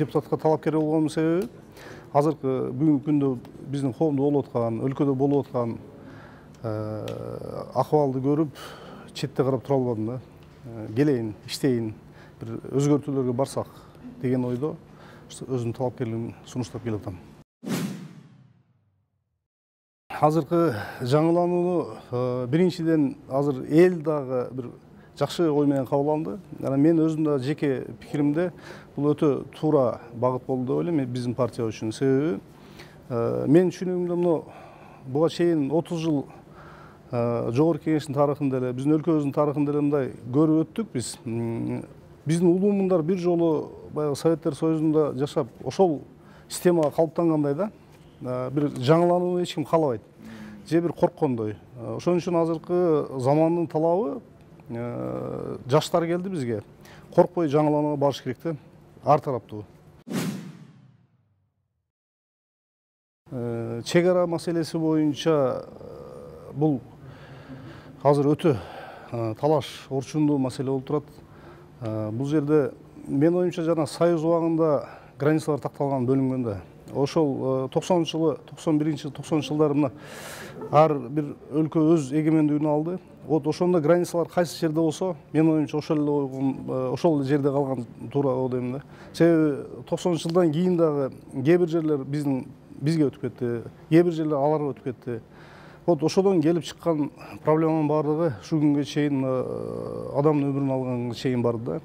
депутатка талапкер болгонун себеби азыркы бүгүнкү күндө биздин коомдо болуп аткан, өлкөдө болуп аткан акыбалды көрүп четте карап тура албадым да. Келейин, иштейин, бир өзгөртүүлөргө барсак деген ойдо өзүмдүн талапкерлигимди сунуштап келатам. Азыркы жаңыланууну биринчиден азыр эл дагы бир жакшы ой менен кабыл алды. Мен өзүм да жеке пикиримде бул өтө туура багыт болду деп ойлойм биздин партия үчүн. Себеби мен түшүнүгүмдө буга чейин 30 жыл жогорку кеңештин тарыхында эле, биздин өлкөбүздүн тарыхында эле мындай көрүп өттүк биз. Биздин улуу мундар бир жолу баягы Советтер Союзунда жашап, ошол системага калыптангандай да. Бир жаңыланууну эч ким каалабайт. Же бир корккондой. Ошон үчүн азыркы замандын талабы жаштар келди бизге. Коркпой жаңыланууга барыш керек да. Ар тараптуу. Чек ара маселеси боюнча бул азыр өтө талаш, орчундуу маселе болуп турат. Бул жерде мен оюмча жана Союз убагында границалар такталган, бөлүнгөн да. Ошол 90-жылы, 91-90 жылдары мына ар бир өлкө өз эгемендүүлүгүн алды. Вот ошондо границалар кайсы жерде болсо, мен оюмча ошол жерде калган туура дейм да. Себеби 90-жылдан кийин дагы кээ бир жерлер бизге өтүп кетти, кээ бир жерлер аларга өтүп кетти. Вот ошодон келип чыккан проблеманын баардыгы ушу күнгө чейин адамдын өмүрүн алганга чейин барды да.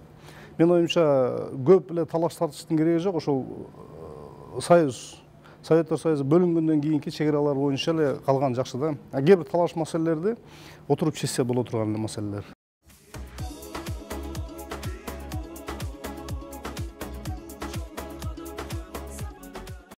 Мен оюмча көп эле талаш тартыштын кереги жок. Ошол Советтер Союзу бөлүнгөндөн кийинки чек аралар боюнча эле калган жакшы да. Кээ бир талаш маселелерди отуруп чечсе боло турган эле маселелер.